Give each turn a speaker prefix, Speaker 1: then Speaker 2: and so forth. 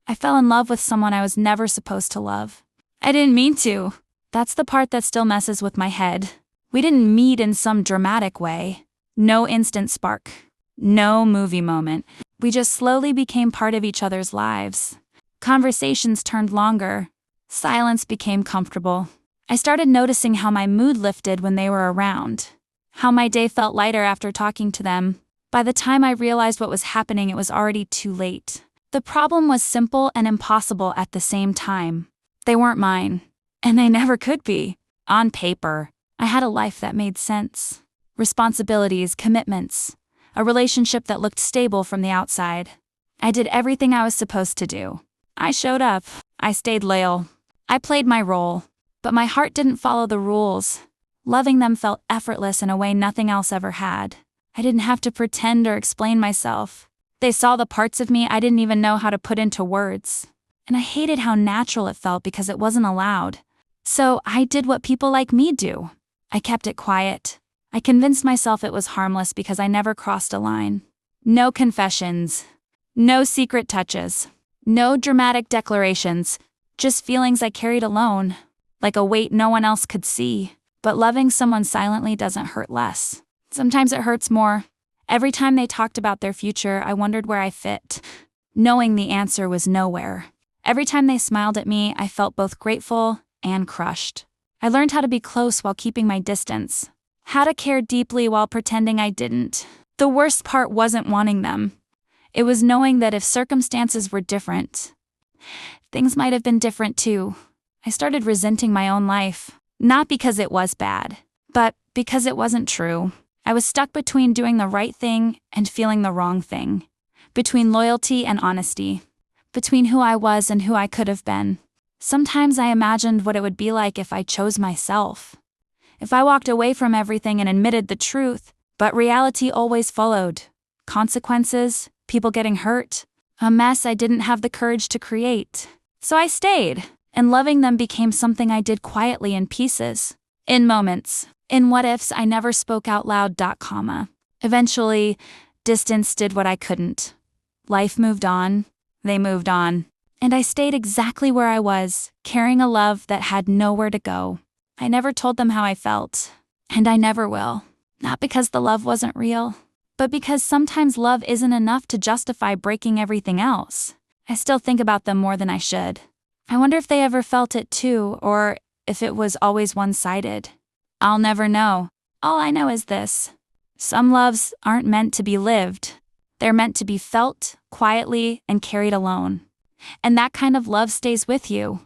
Speaker 1: I fell in love with someone I was never supposed to love. I didn't mean to. That's the part that still messes with my head. We didn't meet in some dramatic way. No instant spark. No movie moment. We just slowly became part of each other's lives. Conversations turned longer. Silence became comfortable. I started noticing how my mood lifted when they were around. How my day felt lighter after talking to them. By the time I realized what was happening, it was already too late. The problem was simple and impossible at the same time. They weren't mine. And they never could be. On paper, I had a life that made sense. Responsibilities, commitments. A relationship that looked stable from the outside. I did everything I was supposed to do. I showed up. I stayed loyal. I played my role. But my heart didn't follow the rules. Loving them felt effortless in a way nothing else ever had. I didn't have to pretend or explain myself. They saw the parts of me I didn't even know how to put into words. And I hated how natural it felt because it wasn't allowed. So I did what people like me do. I kept it quiet. I convinced myself it was harmless because I never crossed a line. No confessions. No secret touches. No dramatic declarations. Just feelings I carried alone. Like a weight no one else could see. But loving someone silently doesn't hurt less. Sometimes it hurts more. Every time they talked about their future, I wondered where I fit, knowing the answer was nowhere. Every time they smiled at me, I felt both grateful and crushed. I learned how to be close while keeping my distance. How to care deeply while pretending I didn't. The worst part wasn't wanting them. It was knowing that if circumstances were different, things might have been different too. I started resenting my own life. Not because it was bad, but because it wasn't true. I was stuck between doing the right thing and feeling the wrong thing. Between loyalty and honesty. Between who I was and who I could have been. Sometimes I imagined what it would be like if I chose myself. If I walked away from everything and admitted the truth, but reality always followed. Consequences, people getting hurt, a mess I didn't have the courage to create. So I stayed, and loving them became something I did quietly in pieces. In moments. In what-ifs I never spoke out loud. Eventually, distance did what I couldn't. Life moved on. They moved on. And I stayed exactly where I was, carrying a love that had nowhere to go. I never told them how I felt. And I never will. Not because the love wasn't real, but because sometimes love isn't enough to justify breaking everything else. I still think about them more than I should. I wonder if they ever felt it too, or if it was always one-sided. I'll never know. All I know is this. Some loves aren't meant to be lived. They're meant to be felt, quietly, and carried alone. And that kind of love stays with you,